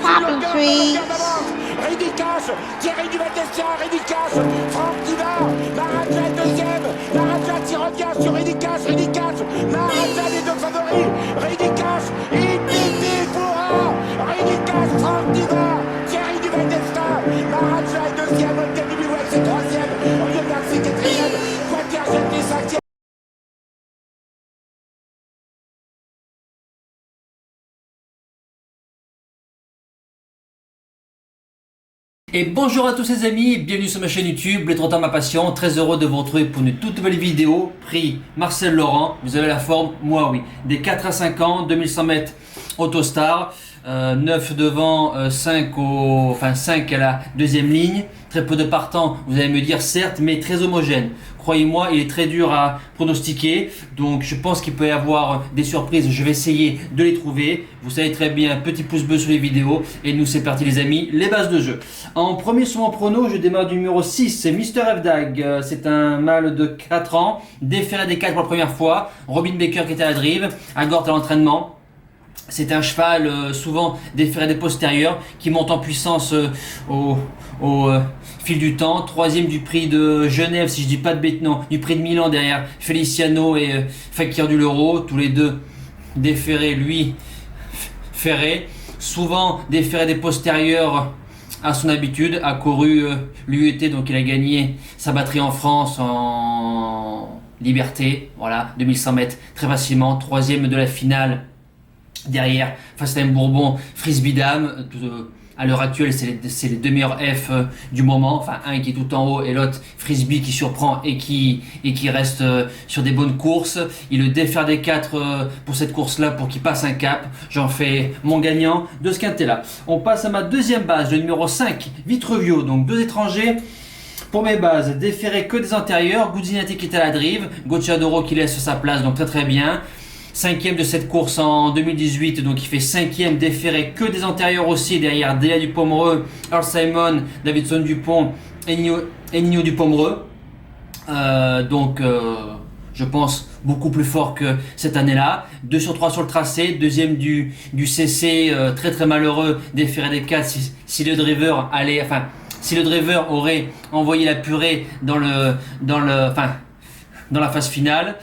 Poppy trees. Ridicache, Thierry Duval-Destia, Ridicache, Franck Diva, Maharaja deuxième, Maharaja qui revient sur Ridicache, Maharaja les deux favoris, Ridicache, Ipiti Foura, Ridicache, Franck Diva, Thierry Duval-Destia, Maharaja est deuxième, Olga Bilouet c'est troisième, Olivier Garcia quatrième, Quater Jetty cinquième. Et bonjour à tous les amis, bienvenue sur ma chaîne YouTube, les 30 ans ma passion, très heureux de vous retrouver pour une toute nouvelle vidéo, prix Marcel Laurent, vous avez la forme, moi oui, des 4 à 5 ans, 2100 mètres Autostar, 9 devant, 5 à la deuxième ligne, très peu de partants, vous allez me dire certes, mais très homogène. Croyez-moi, il est très dur à pronostiquer, donc je pense qu'il peut y avoir des surprises, je vais essayer de les trouver. Vous savez très bien, petit pouce bleu sur les vidéos, et nous c'est parti les amis, les bases de jeu. En premier sur mon prono, je démarre du numéro 6, c'est Mr. F-Dag, c'est un mâle de 4 ans, déféré des 4 pour la première fois, Robin Baker qui était à la drive, à Gort à l'entraînement. C'est un cheval souvent déféré des postérieurs qui monte en puissance au fil du temps. Troisième du prix de Genève, si je dis pas de bêtises, non, du prix de Milan derrière Feliciano et Fakir du Leuro, tous les deux déférés, lui ferré. Souvent déféré des postérieurs à son habitude, a couru l'UET, donc il a gagné sa batterie en France en liberté, voilà, 2100 mètres très facilement. Troisième de la finale. Derrière, Fastime Bourbon, Frisbee Dame, à l'heure actuelle c'est les deux meilleurs F du moment, enfin un qui est tout en haut et l'autre Frisbee qui surprend et qui reste sur des bonnes courses. Il le défère des 4 pour cette course là pour qu'il passe un cap. J'en fais mon gagnant de ce quintet là. On passe à ma deuxième base, le numéro 5, Vitruvio, donc 2 étrangers. Pour mes bases, déféré que des antérieurs, Guzzinati qui est à la drive, Gocciadoro qui laisse sa place, donc très très bien. 5e de cette course en 2018, donc il fait 5e, déféré que des antérieurs aussi, derrière Déa du Pomereux, Earl Simon, Davidson Dupont et Nino du Pomereux. Je pense beaucoup plus fort que cette année-là. 2 sur 3 sur le tracé, deuxième du CC, très très malheureux, déféré des 4 si le driver aurait envoyé la purée dans la phase finale.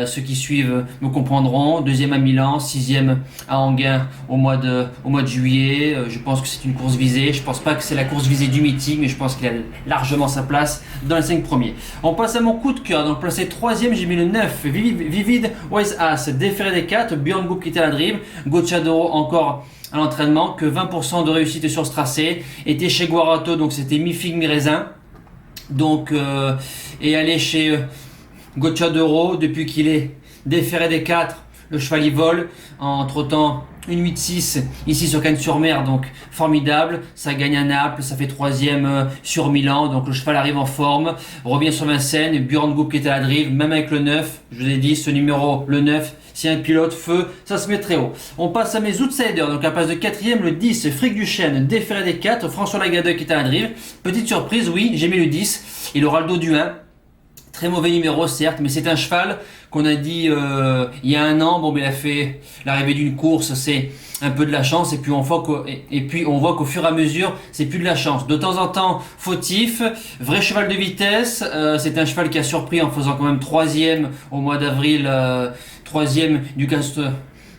Ceux qui suivent me comprendront. Deuxième à Milan, 6e à Anguin au mois de juillet. Je pense que c'est une course visée. Je pense pas que c'est la course visée du meeting, mais je pense qu'il a largement sa place dans les 5 premiers. On passe à mon coup de cœur. Donc placé 3e, j'ai mis le 9, Vivid Wise Ass, déféré des 4, Björn Goop qui était à la drive, Gocciadoro encore à l'entraînement, que 20% de réussite sur ce tracé. Était chez Guarato, donc c'était mi-figue mi-raisin. Donc, et aller chez Gocciadoro, depuis qu'il est déféré des 4, le cheval y vole, en trottant une 8-6 ici sur Cannes-sur-Mer, donc formidable. Ça gagne à Naples, ça fait 3e sur Milan, donc le cheval arrive en forme, revient sur Vincennes, Björn Goop qui était à la drive, même avec le 9, je vous ai dit, ce numéro, le 9, si un pilote feu, ça se met très haut. On passe à mes outsiders, donc à la place de 4e, le 10, Fric du Chêne, déféré des 4, François Lagadec qui est à la drive. Petite surprise, oui, j'ai mis le 10, il aura le dos du 1. Très mauvais numéro certes, mais c'est un cheval qu'on a dit il y a un an. Bon, mais il a fait l'arrivée d'une course, c'est un peu de la chance, et puis on voit qu'au fur et à mesure, c'est plus de la chance. De temps en temps, fautif, vrai cheval de vitesse. C'est un cheval qui a surpris en faisant quand même 3e au mois d'avril, 3e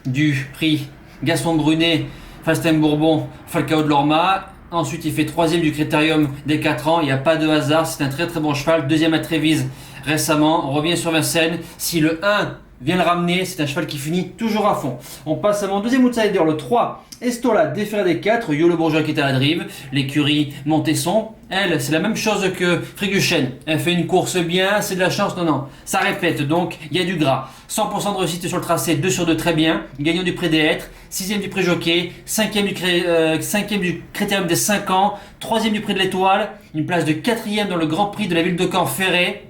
du prix Gaston Brunet, Fastime Bourbon, Falcao de Lorma. Ensuite, il fait 3e du critérium des 4 ans. Il n'y a pas de hasard. C'est un très très bon cheval. 2e à Trévise récemment. On revient sur Vincennes. Si le 1 vient le ramener, c'est un cheval qui finit toujours à fond. On passe à mon deuxième outsider, le 3. Estola, déféré des 4. Yo le bourgeois qui est à la drive. L'écurie Montesson. Elle, c'est la même chose que Friguchen. Elle fait une course bien, c'est de la chance. Non. Ça répète, donc il y a du gras. 100% de réussite sur le tracé, 2 sur 2 très bien. Gagnant du prix des Hêtres. 6e du prix Jockey. 5e du critérium des 5 ans. 3e du prix de l'Étoile. Une place de 4e dans le Grand Prix de la ville de Caen-Ferré.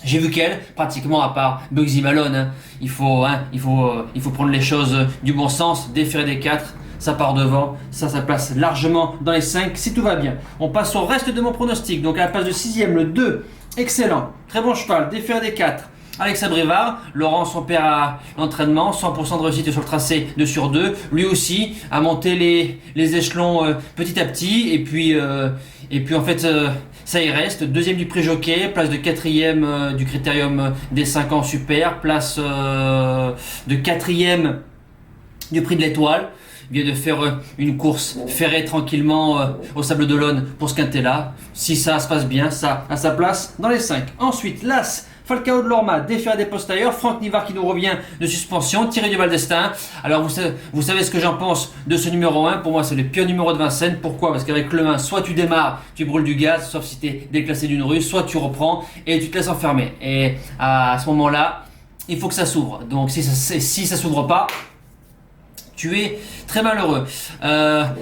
J'ai vu qu'elle, pratiquement à part Bugsy Malone, il faut prendre les choses du bon sens, déférer des 4, ça part devant, ça place largement dans les 5 si tout va bien. On passe au reste de mon pronostic, donc à la place de 6e, le 2, excellent, très bon cheval, déféré des 4, Alexa Brevard, Laurent, son père à l'entraînement, 100% de réussite sur le tracé 2 sur 2. Lui aussi a monté les échelons petit à petit. Et puis en fait, ça y reste. Deuxième du prix jockey, place de quatrième du critérium des 5 ans super, place de quatrième du prix de l'étoile. Il vient de faire une course ferrée tranquillement au Sable d'Olonne pour ce quintet-là. Si ça se passe bien, ça a sa place dans les 5. Ensuite, l'As, Falcao de Lorma, déféré des postérieurs, Franck Nivard qui nous revient de suspension, Thierry Duval d'Estaing. Alors vous savez ce que j'en pense de ce numéro 1, pour moi c'est le pire numéro de Vincennes. Pourquoi? Parce qu'avec le 1, soit tu démarres, tu brûles du gaz, sauf si tu es déclassé d'une rue, soit tu reprends et tu te laisses enfermer. Et à ce moment-là, il faut que ça s'ouvre. Donc si ça s'ouvre pas, tu es très malheureux.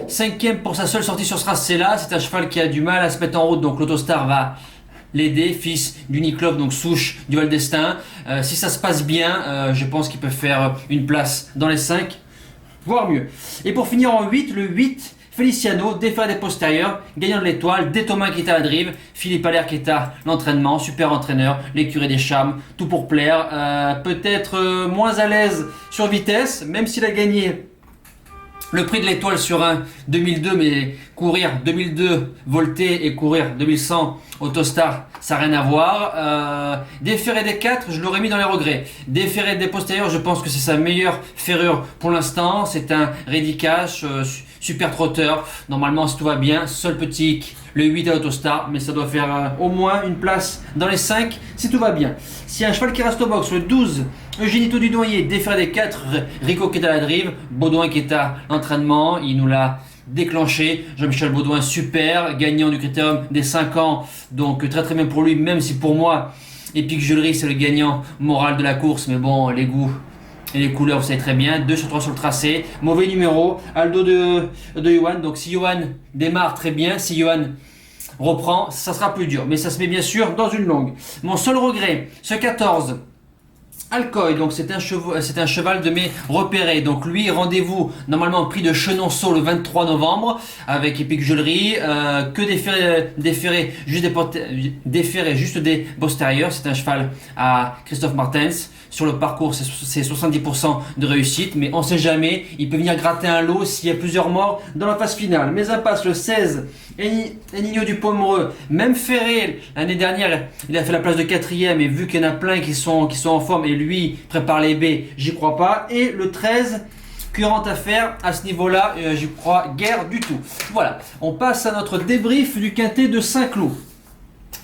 Cinquième pour sa seule sortie sur ce tracé-là, c'est un cheval qui a du mal à se mettre en route, donc l'Autostar va l'aider, fils du Niklov, donc souche du Val d'Estaing. Si ça se passe bien, je pense qu'il peut faire une place dans les 5, voire mieux. Et pour finir en 8, le 8, Feliciano, déféré des postérieurs, gagnant de l'étoile, des Thomas qui est à la drive, Philippe Allaire qui est à l'entraînement, super entraîneur, l'écurie des Chams, tout pour plaire. Peut-être moins à l'aise sur vitesse, même s'il a gagné le prix de l'étoile sur un 2002, mais courir 2002 volté et courir 2100 Autostar, ça n'a rien à voir. Déféré des 4, je l'aurais mis dans les regrets. Déféré des postérieurs, je pense que c'est sa meilleure ferrure pour l'instant. C'est un ready cash, super trotteur. Normalement, si tout va bien, seul petit hic, le 8 à Autostar, mais ça doit faire au moins une place dans les 5 si tout va bien. Si un cheval qui reste au box, le 12, Eugénito du Noyer, déféré des 4, Rico qui est à la drive, Baudouin qui est à l'entraînement, il nous l'a déclenché. Jean-Michel Baudouin, super, gagnant du critérium des 5 ans, donc très très bien pour lui, même si pour moi, Epic Julery c'est le gagnant moral de la course, mais bon, les goûts et les couleurs, vous savez très bien. 2 sur 3 sur le tracé, mauvais numéro, Aldo de Johan, donc si Johan démarre très bien, si Johan reprend, ça sera plus dur, mais ça se met bien sûr dans une longue. Mon seul regret, ce 14, Alcoy, donc c'est un cheval de mes repérés. Donc lui, rendez-vous normalement au prix de Chenonceau le 23 novembre avec Epic Julery, que déféré juste des postérieurs. C'est un cheval à Christophe Martens. Sur le parcours, c'est 70% de réussite, mais on ne sait jamais, il peut venir gratter un lot s'il y a plusieurs morts dans la phase finale. Mais à passe le 16, Enigno du Pomereux, même Ferré, l'année dernière, il a fait la place de 4ème, et vu qu'il y en a plein qui sont en forme, et lui prépare les B, j'y crois pas. Et le 13, current affaire, à ce niveau-là, j'y crois guère du tout. Voilà, on passe à notre débrief du quintet de Saint-Cloud.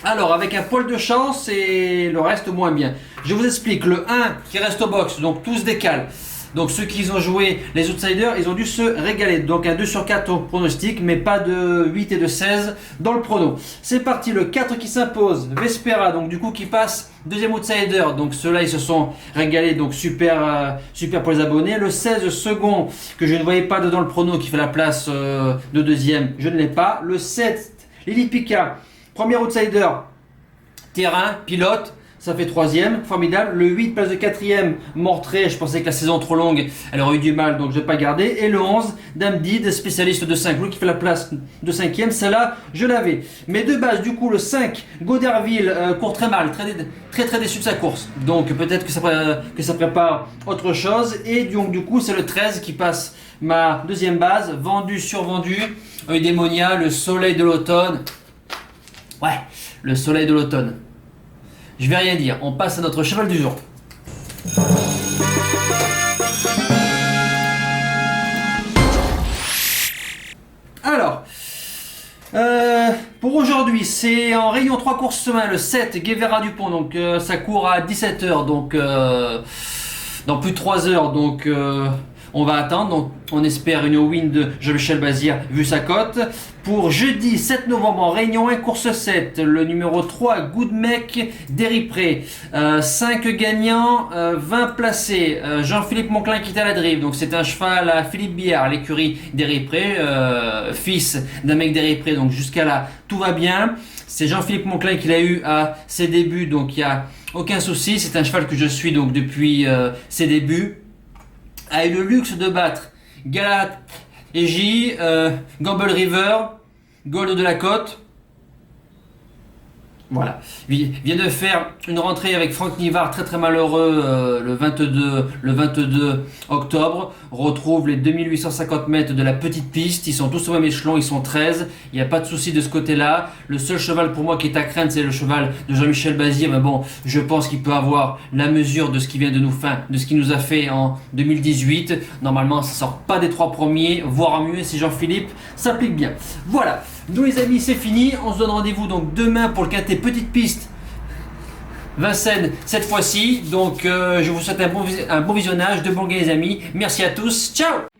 Alors, avec un poil de chance et le reste moins bien. Je vous explique, le 1 qui reste au box, donc tous se décalent. Donc ceux qui ont joué les outsiders, ils ont dû se régaler. Donc un 2 sur 4 au pronostic, mais pas de 8 et de 16 dans le prono. C'est parti, le 4 qui s'impose, Vespera, donc du coup qui passe deuxième outsider. Donc ceux-là, ils se sont régalés, donc super pour les abonnés. Le 16 second, que je ne voyais pas dedans le prono, qui fait la place de deuxième, je ne l'ai pas. Le 7, Lily Pica, premier outsider, terrain, pilote, ça fait troisième, formidable. Le 8, place de quatrième, Mortray, je pensais que la saison trop longue, elle aurait eu du mal, donc je vais pas garder. Et le 11, Damdid, spécialiste de Saint-Cloud, qui fait la place de cinquième, celle-là, je l'avais. Mais de base, du coup, le 5, Goderville, court très mal, très déçu de sa course. Donc peut-être que ça prépare autre chose. Et donc du coup, c'est le 13 qui passe ma deuxième base, vendu, survendu, Eudaimonia, le soleil de l'automne. Ouais, le soleil de l'automne. Je vais rien dire, on passe à notre cheval du jour. Alors, pour aujourd'hui, c'est en réunion 3 courses semaine, le 7, Guevara Dupont, donc ça court à 17h, donc dans plus de 3 heures, donc on va attendre, donc on espère une win de Jean-Michel Bazir vu sa cote. Pour jeudi 7 novembre en réunion 1 course 7, le numéro 3 Good Mec d'Éripré, 5 gagnants, 20 placés, Jean-Philippe Monclin qui est à la drive, donc c'est un cheval à Philippe Biard, l'écurie d'Éripré, fils d'un mec d'Éripré, donc jusqu'à là tout va bien. C'est Jean-Philippe Monclin qui l'a eu à ses débuts, donc il n'y a aucun souci, c'est un cheval que je suis donc depuis ses débuts, a eu le luxe de battre Galat et J, Gamble River, Gold de la Côte. Voilà. Il vient de faire une rentrée avec Franck Nivard, très très malheureux, le 22 octobre. Retrouve les 2850 mètres de la petite piste. Ils sont tous au même échelon, ils sont 13. Il n'y a pas de souci de ce côté-là. Le seul cheval pour moi qui est à craindre, c'est le cheval de Jean-Michel Bazir. Mais bon, je pense qu'il peut avoir la mesure de ce qu'il vient de de ce qu'il nous a fait en 2018. Normalement, ça sort pas des 3 premiers, voire mieux si Jean-Philippe s'applique bien. Voilà. Nous les amis, c'est fini. On se donne rendez-vous donc demain pour le quintet petite piste Vincennes cette fois-ci. Donc je vous souhaite un bon visionnage, de bons gains les amis. Merci à tous. Ciao.